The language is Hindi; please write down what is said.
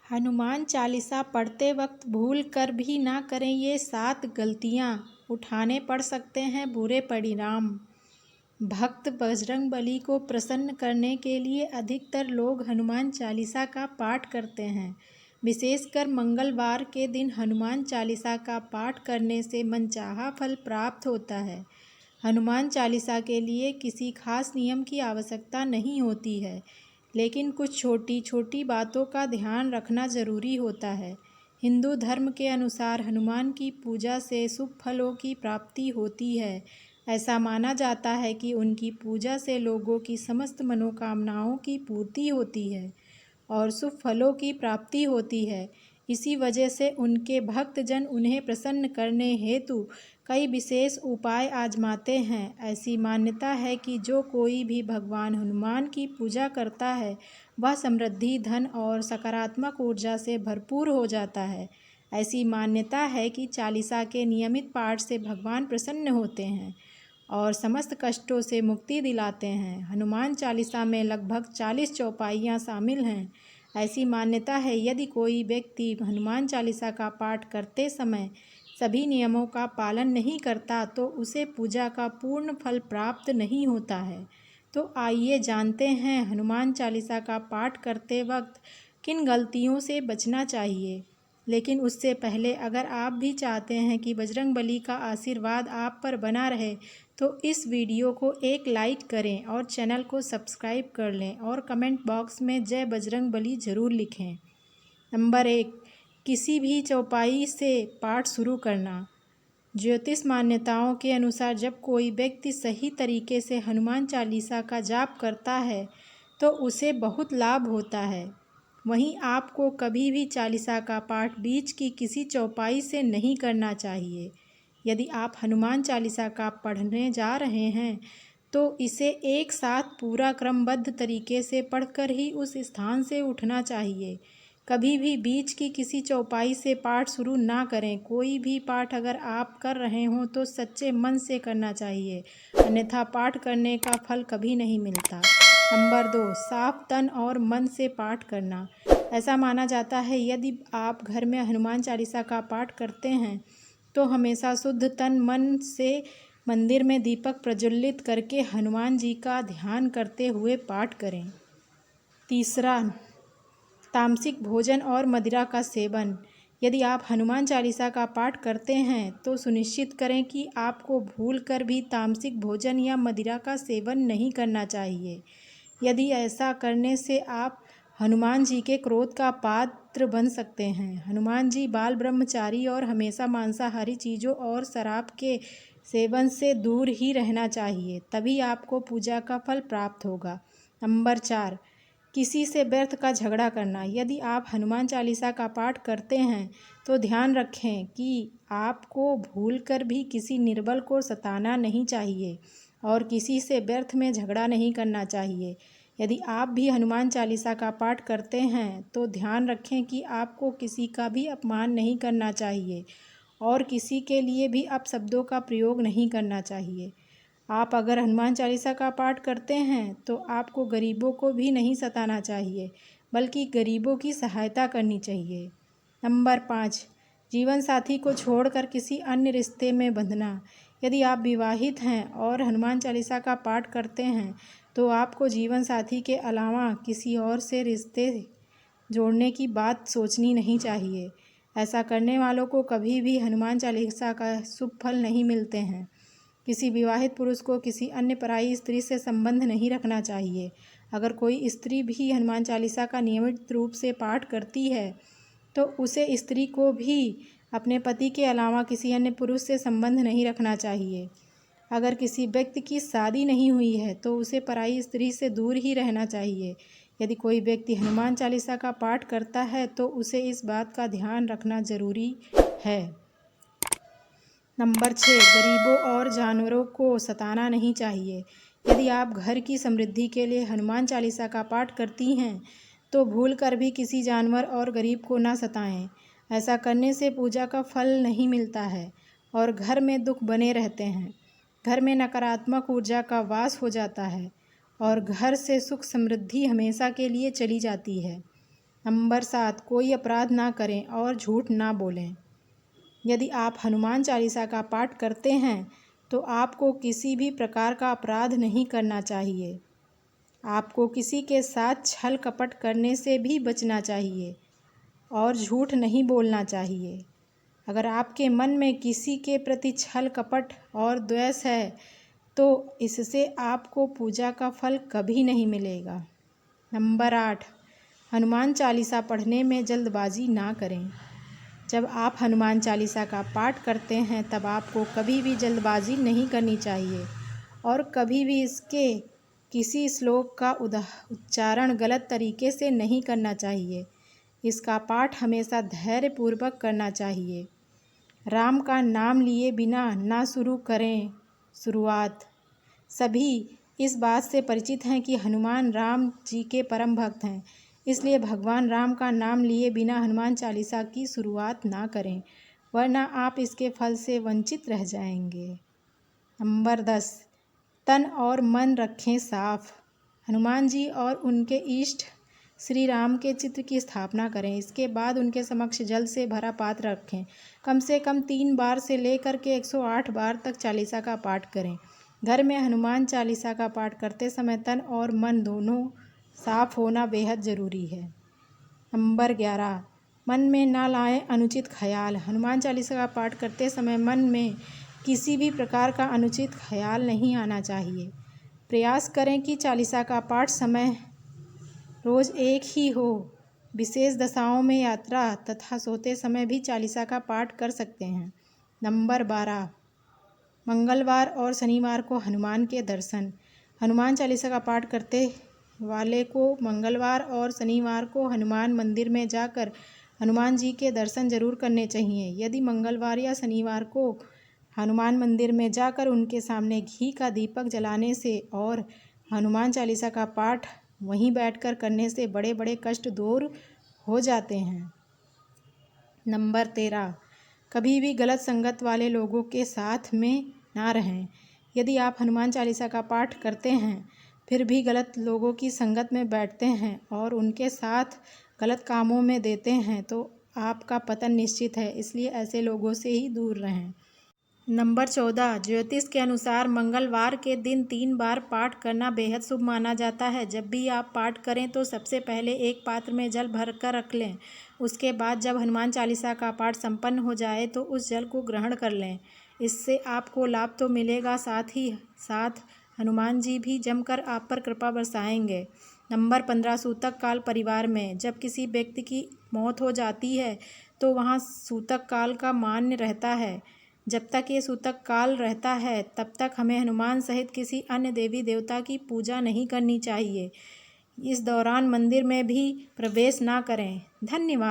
हनुमान चालीसा पढ़ते वक्त भूल कर भी ना करें ये 7 गलतियां, उठाने पड़ सकते हैं बुरे परिणाम। भक्त बजरंगबली को प्रसन्न करने के लिए अधिकतर लोग हनुमान चालीसा का पाठ करते हैं। विशेषकर मंगलवार के दिन हनुमान चालीसा का पाठ करने से मनचाहा फल प्राप्त होता है। हनुमान चालीसा के लिए किसी खास नियम की आवश्यकता नहीं होती है, लेकिन कुछ छोटी छोटी बातों का ध्यान रखना जरूरी होता है। हिंदू धर्म के अनुसार हनुमान की पूजा से शुभ फलों की प्राप्ति होती है। ऐसा माना जाता है कि उनकी पूजा से लोगों की समस्त मनोकामनाओं की पूर्ति होती है और शुभ फलों की प्राप्ति होती है। इसी वजह से उनके भक्तजन उन्हें प्रसन्न करने हेतु कई विशेष उपाय आजमाते हैं। ऐसी मान्यता है कि जो कोई भी भगवान हनुमान की पूजा करता है वह समृद्धि, धन और सकारात्मक ऊर्जा से भरपूर हो जाता है। ऐसी मान्यता है कि चालीसा के नियमित पाठ से भगवान प्रसन्न होते हैं और समस्त कष्टों से मुक्ति दिलाते हैं। हनुमान चालीसा में लगभग 40 चौपाइयाँ शामिल हैं। ऐसी मान्यता है यदि कोई व्यक्ति हनुमान चालीसा का पाठ करते समय सभी नियमों का पालन नहीं करता तो उसे पूजा का पूर्ण फल प्राप्त नहीं होता है। तो आइए जानते हैं हनुमान चालीसा का पाठ करते वक्त किन गलतियों से बचना चाहिए। लेकिन उससे पहले अगर आप भी चाहते हैं कि बजरंगबली का आशीर्वाद आप पर बना रहे तो इस वीडियो को एक लाइक करें और चैनल को सब्सक्राइब कर लें और कमेंट बॉक्स में जय बजरंगबली ज़रूर लिखें। नंबर 1, किसी भी चौपाई से पाठ शुरू करना। ज्योतिष मान्यताओं के अनुसार जब कोई व्यक्ति सही तरीके से हनुमान चालीसा का जाप करता है तो उसे बहुत लाभ होता है। वहीं आपको कभी भी चालीसा का पाठ बीच की किसी चौपाई से नहीं करना चाहिए। यदि आप हनुमान चालीसा का पढ़ने जा रहे हैं तो इसे एक साथ पूरा क्रमबद्ध तरीके से पढ़कर ही उस स्थान से उठना चाहिए। कभी भी बीच की किसी चौपाई से पाठ शुरू ना करें। कोई भी पाठ अगर आप कर रहे हों तो सच्चे मन से करना चाहिए, अन्यथा पाठ करने का फल कभी नहीं मिलता। नंबर 2, साफ तन और मन से पाठ करना। ऐसा माना जाता है यदि आप घर में हनुमान चालीसा का पाठ करते हैं तो हमेशा शुद्ध तन मन से मंदिर में दीपक प्रज्वलित करके हनुमान जी का ध्यान करते हुए पाठ करें। तीसरा, तामसिक भोजन और मदिरा का सेवन। यदि आप हनुमान चालीसा का पाठ करते हैं तो सुनिश्चित करें कि आपको भूलकर भी तामसिक भोजन या मदिरा का सेवन नहीं करना चाहिए। यदि ऐसा करने से आप हनुमान जी के क्रोध का पात्र बन सकते हैं। हनुमान जी बाल ब्रह्मचारी और हमेशा मांसाहारी चीज़ों और शराब के सेवन से दूर ही रहना चाहिए, तभी आपको पूजा का फल प्राप्त होगा। नंबर 4, किसी से व्यर्थ का झगड़ा करना। यदि आप हनुमान चालीसा का पाठ करते हैं तो ध्यान रखें कि आपको भूलकर भी किसी निर्बल को सताना नहीं चाहिए और किसी से व्यर्थ में झगड़ा नहीं करना चाहिए। यदि आप भी हनुमान चालीसा का पाठ करते हैं तो ध्यान रखें कि आपको किसी का भी अपमान नहीं करना चाहिए और किसी के लिए भी अपशब्दों का प्रयोग नहीं करना चाहिए। आप अगर हनुमान चालीसा का पाठ करते हैं तो आपको गरीबों को भी नहीं सताना चाहिए, बल्कि गरीबों की सहायता करनी चाहिए। नंबर 5, जीवन साथी को छोड़कर किसी अन्य रिश्ते में बंधना। यदि आप विवाहित हैं और हनुमान चालीसा का पाठ करते हैं तो आपको जीवन साथी के अलावा किसी और से रिश्ते जोड़ने की बात सोचनी नहीं चाहिए। ऐसा करने वालों को कभी भी हनुमान चालीसा का शुभ फल नहीं मिलते हैं। किसी विवाहित पुरुष को किसी अन्य पराई स्त्री से संबंध नहीं रखना चाहिए। अगर कोई स्त्री भी हनुमान चालीसा का नियमित रूप से पाठ करती है तो उसे स्त्री को भी अपने पति के अलावा किसी अन्य पुरुष से संबंध नहीं रखना चाहिए। अगर किसी व्यक्ति की शादी नहीं हुई है तो उसे पराई स्त्री से दूर ही रहना चाहिए। यदि कोई व्यक्ति हनुमान चालीसा का पाठ करता है तो उसे इस बात का ध्यान रखना जरूरी है। नंबर 6, गरीबों और जानवरों को सताना नहीं चाहिए। यदि आप घर की समृद्धि के लिए हनुमान चालीसा का पाठ करती हैं तो भूलकर भी किसी जानवर और गरीब को ना सताएं। ऐसा करने से पूजा का फल नहीं मिलता है और घर में दुख बने रहते हैं। घर में नकारात्मक ऊर्जा का वास हो जाता है और घर से सुख समृद्धि हमेशा के लिए चली जाती है। नंबर 7, कोई अपराध ना करें और झूठ ना बोलें। यदि आप हनुमान चालीसा का पाठ करते हैं तो आपको किसी भी प्रकार का अपराध नहीं करना चाहिए। आपको किसी के साथ छल कपट करने से भी बचना चाहिए और झूठ नहीं बोलना चाहिए। अगर आपके मन में किसी के प्रति छल कपट और द्वेष है तो इससे आपको पूजा का फल कभी नहीं मिलेगा। नंबर 8, हनुमान चालीसा पढ़ने में जल्दबाजी ना करें। जब आप हनुमान चालीसा का पाठ करते हैं तब आपको कभी भी जल्दबाजी नहीं करनी चाहिए और कभी भी इसके किसी श्लोक का उच्चारण गलत तरीके से नहीं करना चाहिए। इसका पाठ हमेशा धैर्यपूर्वक करना चाहिए। राम का नाम लिए बिना ना शुरू करें शुरुआत। सभी इस बात से परिचित हैं कि हनुमान राम जी के परम भक्त हैं, इसलिए भगवान राम का नाम लिए बिना हनुमान चालीसा की शुरुआत ना करें, वरना आप इसके फल से वंचित रह जाएंगे। नंबर 10, तन और मन रखें साफ। हनुमान जी और उनके इष्ट श्री राम के चित्र की स्थापना करें। इसके बाद उनके समक्ष जल से भरा पात्र रखें। कम से कम 3 बार से लेकर के 108 बार तक चालीसा का पाठ करें। घर में हनुमान चालीसा का पाठ करते समय तन और मन दोनों साफ होना बेहद ज़रूरी है। नंबर 11, मन में ना लाएं अनुचित ख्याल। हनुमान चालीसा का पाठ करते समय मन में किसी भी प्रकार का अनुचित ख्याल नहीं आना चाहिए। प्रयास करें कि चालीसा का पाठ समय रोज़ एक ही हो। विशेष दशाओं में यात्रा तथा सोते समय भी चालीसा का पाठ कर सकते हैं। नंबर 12, मंगलवार और शनिवार को हनुमान के दर्शन। हनुमान चालीसा का पाठ करते वाले को मंगलवार और शनिवार को हनुमान मंदिर में जाकर हनुमान जी के दर्शन जरूर करने चाहिए। यदि मंगलवार या शनिवार को हनुमान मंदिर में जाकर उनके सामने घी का दीपक जलाने से और हनुमान चालीसा का पाठ वहीं बैठकर करने से बड़े बड़े कष्ट दूर हो जाते हैं। नंबर 13, कभी भी गलत संगत वाले लोगों के साथ में ना रहें। यदि आप हनुमान चालीसा का पाठ करते हैं फिर भी गलत लोगों की संगत में बैठते हैं और उनके साथ गलत कामों में देते हैं तो आपका पतन निश्चित है, इसलिए ऐसे लोगों से ही दूर रहें। नंबर 14, ज्योतिष के अनुसार मंगलवार के दिन 3 बार पाठ करना बेहद शुभ माना जाता है। जब भी आप पाठ करें तो सबसे पहले एक पात्र में जल भर कर रख लें। उसके बाद जब हनुमान चालीसा का पाठ संपन्न हो जाए तो उस जल को ग्रहण कर लें। इससे आपको लाभ तो मिलेगा, साथ ही साथ हनुमान जी भी जमकर आप पर कृपा बरसाएंगे। नंबर 15, सूतक काल परिवार में। जब किसी व्यक्ति की मौत हो जाती है तो वहाँ सूतक काल का मान्य रहता है। जब तक ये सूतक काल रहता है तब तक हमें हनुमान सहित किसी अन्य देवी देवता की पूजा नहीं करनी चाहिए। इस दौरान मंदिर में भी प्रवेश ना करें। धन्यवाद।